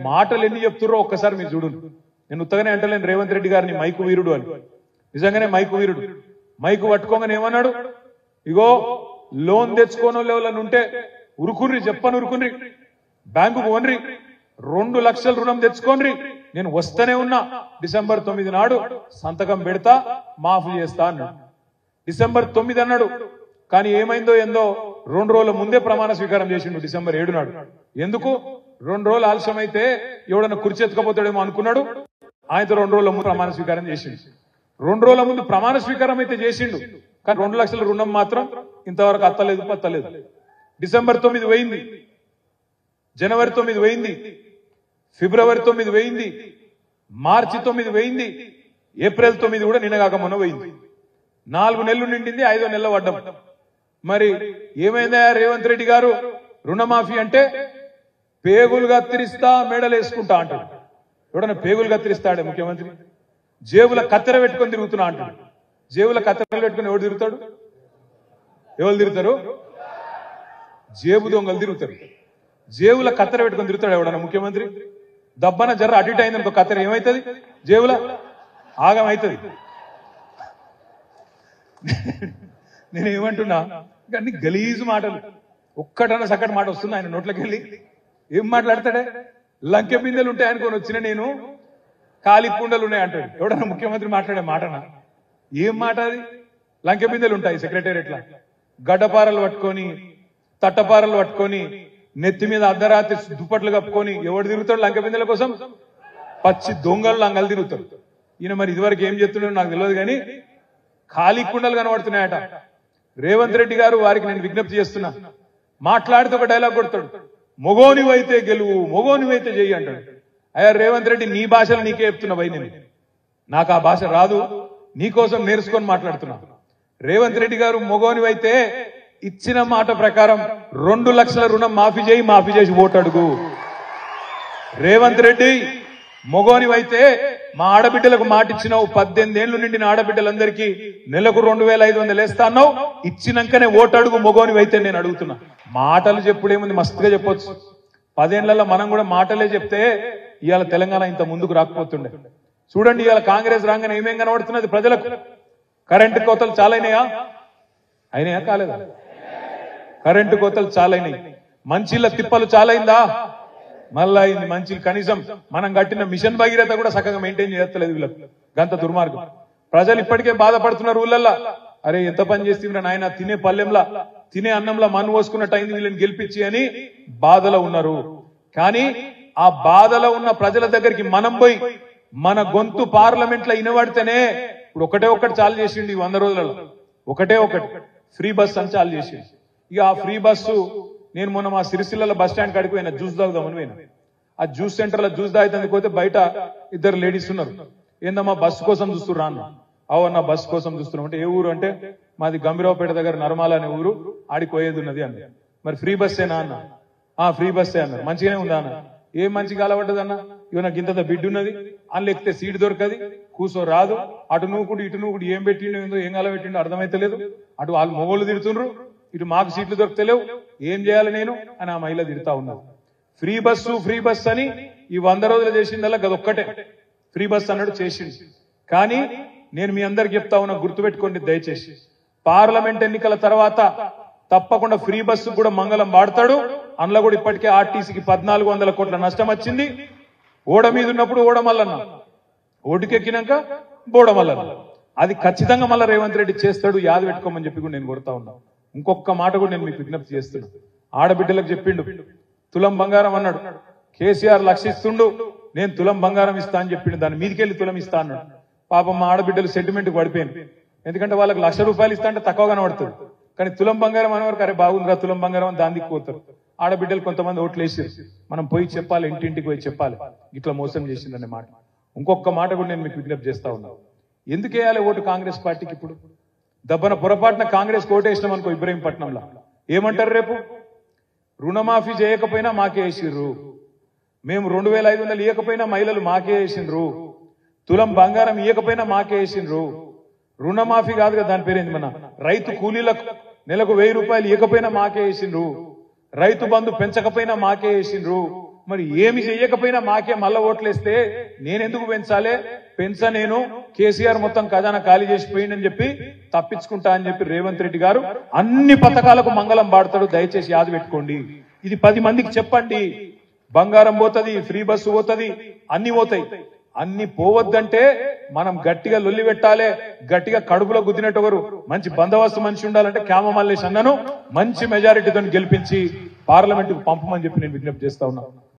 మాటలు ఎన్ని చెప్తుర్రో ఒక్కసారి మీరు చూడండి. నేను ఉత్తగానే అంటలేను రేవంత్ రెడ్డి గారిని మైకు వీరుడు అని. నిజంగానే మైకు వీరుడు. మైకు పట్టుకోగానే ఏమన్నాడు, ఇగో లోన్ తెచ్చుకోనో లెవెలని ఉంటే ఉరుకుర్రి, చెప్పని ఉరుకుర్రి, బ్యాంకుకు ఓన్రి, 2 లక్షల రుణం తెచ్చుకోన్రి, నేను వస్తూనే ఉన్నా, డిసెంబర్ 9 నాడు సంతకం పెడతా, మాఫీ చేస్తా అన్నాడు. డిసెంబర్ 9 అన్నాడు. కానీ ఏమైందో ఏందో 2 రోజుల ముందే ప్రమాణ స్వీకారం చేసిండు డిసెంబర్ 7 నాడు. ఎందుకు 2 రోజులు ఆలస్యం అయితే ఎవడన్నా కుర్చెత్తుకపోతాడేమో అనుకున్నాడు. ఆయనతో 2 రోజుల ముందు ప్రమాణ స్వీకారం చేసిండు. 2 రోజుల ముందు ప్రమాణ స్వీకారం అయితే చేసిండు. కానీ 2 లక్షల రుణం మాత్రం ఇంతవరకు అత్తలేదు పత్తలేదు. డిసెంబర్ 9 పోయింది, జనవరి 9 పోయింది, ఫిబ్రవరి 9 పోయింది, మార్చి 9 పోయింది, ఏప్రిల్ 9 కూడా నిన్నగాక మొన్న పోయింది. 4 నెలలు నిండింది, 5వ నెల పడ్డం. మరి ఏమైందా రేవంత్ రెడ్డి గారు? రుణమాఫీ అంటే పేగులు కత్తిరిస్తా మెడలు వేసుకుంటా అంటాడు. ఎవడన్నా పేగులు కత్తిరిస్తాడే ముఖ్యమంత్రి? జేబుల కత్తెర పెట్టుకొని తిరుగుతున్నా అంటాడు. జేబుల కత్తెరలు పెట్టుకుని ఎవడు తిరుగుతాడు? ఎవరు తిరుగుతారు? జేబు దొంగలు తిరుగుతారు. జేబుల కత్తెర పెట్టుకొని తిరుగుతాడు ఎవడన్నా ముఖ్యమంత్రి? దబ్బన జర్ర అటు ఇటు అయిందనుకో కత్తెర ఏమవుతుంది? జేబుల ఆగం అవుతుంది. నేనేమంటున్నా, కానీ గలీజు మాటలు, ఒక్కటన్నా సక్కటి మాట వస్తుంది ఆయన నోట్లోకి వెళ్ళి. ఏం మాట్లాడతాడే? లంకె బిందెలు ఉంటాయి అనుకొని వచ్చిన నేను, ఖాళీ కుండలు ఉన్నాయి అంటాడు. ఎవడన్నా ముఖ్యమంత్రి మాట్లాడే మాటనా? ఏం మాట అది? లంకె బిందెలు ఉంటాయి సెక్రటేరియట్లా, గడ్డపారలు పట్టుకొని, తట్టపారలు పట్టుకొని, నెత్తి మీద అర్ధరాత్రి దుప్పట్లు కప్పుకొని ఎవడు తిరుగుతాడు లంకె బిందెల కోసం? పచ్చి దొంగలు లంగలు తిరుగుతాడు. ఈయన మరి ఇదివరకు ఏం చెప్తున్నాడో నాకు తెలియదు, కానీ ఖాళీ కుండలు కనబడుతున్నాయట. రేవంత్ రెడ్డి గారు వారికి నేను విజ్ఞప్తి చేస్తున్నా, మాట్లాడితే ఒక డైలాగ్ కొడతాడు, మొగోనివైతే గెలువు, మొగోనివైతే చెయ్యి అంటాడు. అయ్యా రేవంత్ రెడ్డి, నీ భాషలు నీకే చెప్తున్నా భయ్, నేను నాకు ఆ భాష రాదు, నీకోసం నేర్చుకొని మాట్లాడుతున్నా. రేవంత్ రెడ్డి గారు మొగోనివైతే ఇచ్చిన మాట ప్రకారం 2 లక్షల రుణం మాఫీ చేసి ఓటు అడుగు. రేవంత్ రెడ్డి మొగోనివైతే మా ఆడబిడ్డలకు మాట ఇచ్చినావు, 18 ఏళ్లు నిండిన ఆడబిడ్డలందరికీ నెలకు 2500 వేస్తా అన్నావు, ఇచ్చినాకనే ఓటు అడుగు మొగోనివైతే నేను అడుగుతున్నా. మాటలు చెప్పుడేముంది, మస్తుగా చెప్పొచ్చు. 10 ఏళ్లలో మనం కూడా మాటలే చెప్తే ఇవాళ తెలంగాణ ఇంత ముందుకు రాకపోతుండే. చూడండి ఇవాళ కాంగ్రెస్ రాగానే ఏమేం కనబడుతున్నది ప్రజలకు? కరెంటు కోతలు చాలైనాయా? అయినాయా? కాలేదా? కరెంటు కోతలు చాలైనాయి. మంచిళ్ళ తిప్పలు చాలైందా? మళ్ళా అయింది. మంచి కనీసం మనం కట్టిన మిషన్ భగీరథ కూడా చక్కగా మెయింటైన్ చేయట్లేదు వీళ్ళకు. గంత దుర్మార్గం. ప్రజలు ఇప్పటికే బాధపడుతున్నారు ఊళ్ళల్లా. అరే ఎంత పని చేస్తే నాయన, తినే పల్లెంలా తినే అన్నంలా మన్ను పోసుకున్నట్టు అయింది వీళ్ళని గెలిపించి అని బాధలో ఉన్నారు. కానీ ఆ బాధలో ఉన్న ప్రజల దగ్గరికి మనం పోయి మన గొంతు పార్లమెంట్ లో వినబడితేనే, ఇప్పుడు ఒకటి చాలు చేసిండు ఈ 100 రోజులలో. ఒకటి ఫ్రీ బస్ అని చాలు చేసిండు. ఇక ఆ ఫ్రీ బస్సు, నేను మొన్న మా సిరిసిల్ల బస్ స్టాండ్ కాడికి పోయినా, జ్యూస్ తాగుదామని పోయినా. ఆ జ్యూస్ సెంటర్ లో జ్యూస్ తాగుతానికి పోతే బయట 2 లేడీస్ ఉన్నారు. ఏందమ్మా బస్సు కోసం చూస్తున్నా అన్న. అవన్న బస్సు కోసం చూస్తున్నాం అంటే, ఏ ఊరు అంటే మాది గంభీరావుపేట దగ్గర నర్మాల అనే ఊరు, ఆడికి పోయేది ఉన్నది అన్న. మరి ఫ్రీ బస్సేనా అన్న? ఫ్రీ బస్సే అన్నారు. మంచిగానే ఉందా అన్న? ఏం మంచిగా అలవడ్డదన్న? ఇవ నాకు ఇంత బిడ్డు ఉన్నది, అందులో ఎక్కితే సీట్ దొరకది, కూసో రాదు, అటు నూకుడు ఇటు నూకుడు, ఏం పెట్టిండో ఏందో ఏం అలవెట్టిండో అర్థమైతలేదు. అటు వాళ్ళు మొగోళ్ళు తిడుతుండ్రు, ఇటు మాకు సీట్లు దొరకలేవు, ఏం చేయాలి నేను అని ఆ మహిళ తిడతా ఉన్నారు. ఫ్రీ బస్సు అని ఈ 100 రోజులు చేసిందల్లా గదొక్కటే ఫ్రీ బస్ అన్నాడు చేసింది. కానీ నేను మీ అందరికి చెప్తా ఉన్నా, గుర్తుపెట్టుకోండి దయచేసి, పార్లమెంట్ ఎన్నికల తర్వాత తప్పకుండా ఫ్రీ బస్సు కూడా మంగళం వాడతాడు. అందులో కూడా ఇప్పటికే ఆర్టీసీకి 1400 కోట్ల నష్టం వచ్చింది. ఓడ మీద ఉన్నప్పుడు ఓడమల్లన్న, ఓటుకెక్కినాక బోడమల్లన్న. అది ఖచ్చితంగా మళ్ళీ రేవంత్ రెడ్డి చేస్తాడు, యాద పెట్టుకోమని చెప్పి కూడా నేను కోరుతా ఉన్నా. ఇంకొక మాట కూడా నేను మీకు విజ్ఞప్తి చేస్తున్నా. ఆడబిడ్డలకు చెప్పిండు, తులం బంగారం అన్నాడు. కేసీఆర్ లక్షిస్తుండు, నేను తులం బంగారం ఇస్తా అని చెప్పిండు. దాని మీదకెళ్ళి తులం ఇస్తా అన్నాడు. పాపం మా ఆడబిడ్డలు సెంటిమెంట్ పడిపోయింది. ఎందుకంటే వాళ్ళకి ₹1,00,000 ఇస్తా అంటే తక్కువ కనబడుతుంది. కానీ తులం బంగారం అనేవారికి అరే బాగుందిరా తులం బంగారం అని దానికి పోతారు. ఆడబిడ్డలు కొంతమంది ఓట్లు వేసారు. మనం పోయి చెప్పాలి, ఇంటింటికి పోయి చెప్పాలి ఇట్లా మోసం చేసిందనే మాట. ఇంకొక మాట కూడా నేను మీకు విజ్ఞప్తి చేస్తా ఉన్నాను. ఎందుకు వేయాలి ఓటు కాంగ్రెస్ పార్టీకి? ఇప్పుడు దబ్బన పొరపాటున కాంగ్రెస్ ఓటు వేసినాం అనుకో ఇబ్రహీంపట్నంలో, ఏమంటారు రేపు? రుణమాఫీ చేయకపోయినా మాకే వేసిర్రు, మేము 2500 ఇవ్వకపోయినా మహిళలు మాకే వేసిండ్రు, తులం బంగారం ఇవ్వకపోయినా మాకే వేసిండ్రు, రుణమాఫీ కాదు కదా దాని పేరేంది, మన రైతు కూలీలకు నెలకు ₹1000 ఇవ్వకపోయినా మాకే వేసిండ్రు, రైతు బంధు పెంచకపోయినా మాకే వేసిండ్రు, మరి ఏమి చెయ్యకపోయినా మాకే మళ్ళా ఓట్లేస్తే నేనెందుకు పెంచాలి, నేను కేసీఆర్ మొత్తం ఖజానా ఖాళీ చేసిపోయిందని చెప్పి తప్పించుకుంటా అని చెప్పి రేవంత్ రెడ్డి గారు అన్ని పథకాలకు మంగళం పాడతాడు. దయచేసి యాద పెట్టుకోండి. ఇది 10 మందికి చెప్పండి. బంగారం పోతుంది, ఫ్రీ బస్సు పోతుంది, అన్ని పోతాయి. అన్ని పోవద్దంటే మనం గట్టిగా లొల్లి పెట్టాలి. గట్టిగా కడుపులో గుద్దినట్టు ఒకరు మంచి బందోబస్తు మనిషి ఉండాలంటే క్యామ మల్లేష్ అన్నను మంచి మెజారిటీతో గెలిపించి పార్లమెంటుకు పంపమని చెప్పి నేను విజ్ఞప్తి చేస్తా ఉన్నా.